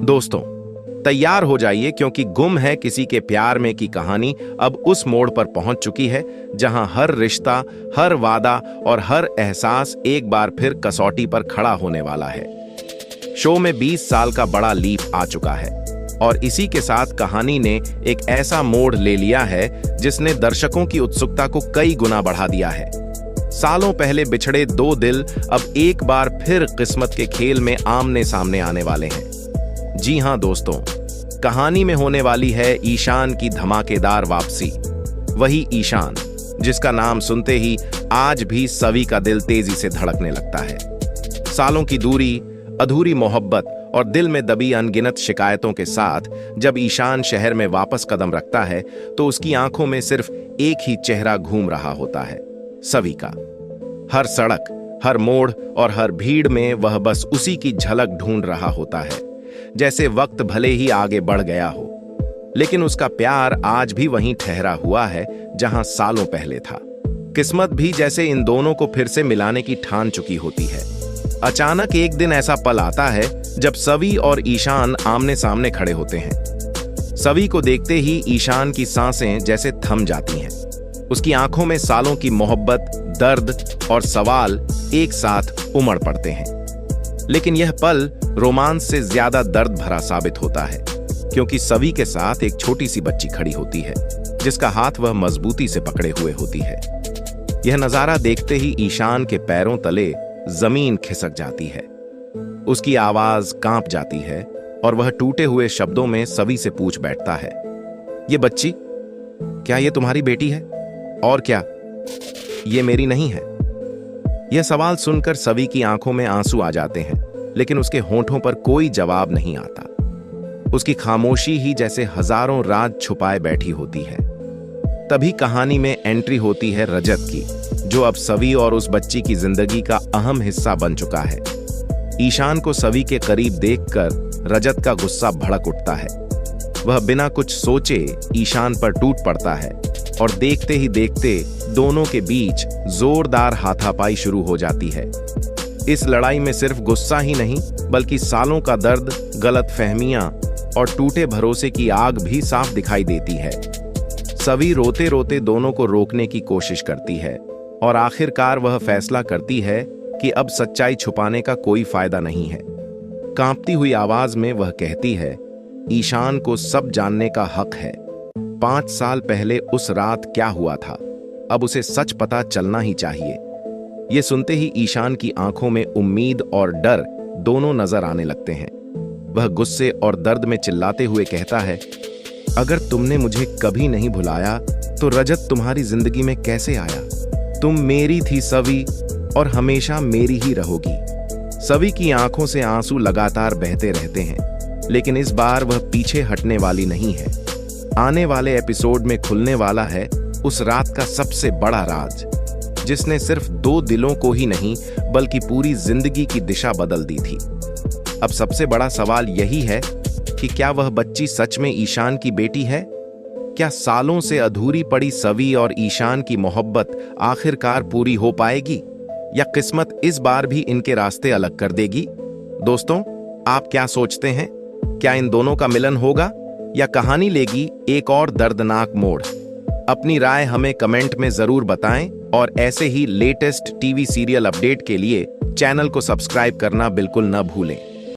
दोस्तों, तैयार हो जाइए क्योंकि गुम है किसी के प्यार में की कहानी अब उस मोड़ पर पहुंच चुकी है जहां हर रिश्ता, हर वादा और हर एहसास एक बार फिर कसौटी पर खड़ा होने वाला है। शो में 20 साल का बड़ा लीप आ चुका है और इसी के साथ कहानी ने एक ऐसा मोड़ ले लिया है जिसने दर्शकों की उत्सुकता को कई गुना बढ़ा दिया है। सालों पहले बिछड़े दो दिल अब एक बार फिर किस्मत के खेल में आमने सामने आने वाले हैं। जी हां दोस्तों, कहानी में होने वाली है ईशान की धमाकेदार वापसी। वही ईशान जिसका नाम सुनते ही आज भी सभी का दिल तेजी से धड़कने लगता है। सालों की दूरी, अधूरी मोहब्बत और दिल में दबी अनगिनत शिकायतों के साथ जब ईशान शहर में वापस कदम रखता है तो उसकी आंखों में सिर्फ एक ही चेहरा घूम रहा होता है, सभी का। हर सड़क, हर मोड़ और हर भीड़ में वह बस उसी की झलक ढूंढ रहा होता है। जैसे वक्त भले ही आगे बढ़ गया हो, लेकिन उसका प्यार आज भी वहीं ठहरा हुआ है जहां सालों पहले था। किस्मत भी जैसे इन दोनों को फिर से मिलाने की ठान चुकी होती है। अचानक एक दिन ऐसा पल आता है जब सवी और ईशान आमने सामने खड़े होते हैं। सवी को देखते ही ईशान की सांसें जैसे थम जाती हैं। उसकी आंखों में सालों की मोहब्बत, दर्द और सवाल एक साथ उमड़ पड़ते हैं। लेकिन यह पल रोमांस से ज्यादा दर्द भरा साबित होता है, क्योंकि सवी के साथ एक छोटी सी बच्ची खड़ी होती है जिसका हाथ वह मजबूती से पकड़े हुए होती है। यह नजारा देखते ही ईशान के पैरों तले जमीन खिसक जाती है। उसकी आवाज कांप जाती है और वह टूटे हुए शब्दों में सवी से पूछ बैठता है, ये बच्ची, क्या ये तुम्हारी बेटी है? और क्या ये मेरी नहीं है? यह सवाल सुनकर सवी की आंखों में आंसू आ जाते हैं, लेकिन उसके होंठों पर कोई जवाब नहीं आता। उसकी खामोशी ही जैसे हजारों राज छुपाए बैठी होती है। तभी कहानी में एंट्री होती है रजत की, जो अब सवी और उस बच्ची की जिंदगी का अहम हिस्सा बन चुका है। ईशान को सवी के करीब देखकर रजत का गुस्सा भड़क उठता है। वह बिना कुछ सोचे ईशान पर टूट पड़ता है और देखते ही देखते दोनों के बीच जोरदार हाथापाई शुरू हो जाती है। इस लड़ाई में सिर्फ गुस्सा ही नहीं बल्कि सालों का दर्द, गलतफहमियां और टूटे भरोसे की आग भी साफ दिखाई देती है। सवी रोते रोते दोनों को रोकने की कोशिश करती है और आखिरकार वह फैसला करती है कि अब सच्चाई छुपाने का कोई फायदा नहीं है। कांपती हुई आवाज में वह कहती है, ईशान को सब जानने का हक है। 5 साल पहले उस रात क्या हुआ था, अब उसे सच पता चलना ही चाहिए। ये सुनते ही ईशान की आंखों में उम्मीद और डर दोनों नजर आने लगते हैं। वह गुस्से और दर्द में चिल्लाते हुए कहता है, अगर तुमने मुझे कभी नहीं भुलाया तो रजत तुम्हारी जिंदगी में कैसे आया? तुम मेरी थी सवी और हमेशा मेरी ही रहोगी। सवी की आंखों से आंसू लगातार बहते रहते हैं, लेकिन इस बार वह पीछे हटने वाली नहीं है। आने वाले एपिसोड में खुलने वाला है उस रात का सबसे बड़ा राज, जिसने सिर्फ 2 दिलों को ही नहीं बल्कि पूरी जिंदगी की दिशा बदल दी थी। अब सबसे बड़ा सवाल यही है कि क्या वह बच्ची सच में ईशान की बेटी है? क्या सालों से अधूरी पड़ी सवी और ईशान की मोहब्बत आखिरकार पूरी हो पाएगी, या किस्मत इस बार भी इनके रास्ते अलग कर देगी? दोस्तों, आप क्या सोचते हैं? क्या इन दोनों का मिलन होगा या कहानी लेगी एक और दर्दनाक मोड़? अपनी राय हमें कमेंट में जरूर बताएं और ऐसे ही लेटेस्ट टीवी सीरियल अपडेट के लिए चैनल को सब्सक्राइब करना बिल्कुल न भूलें।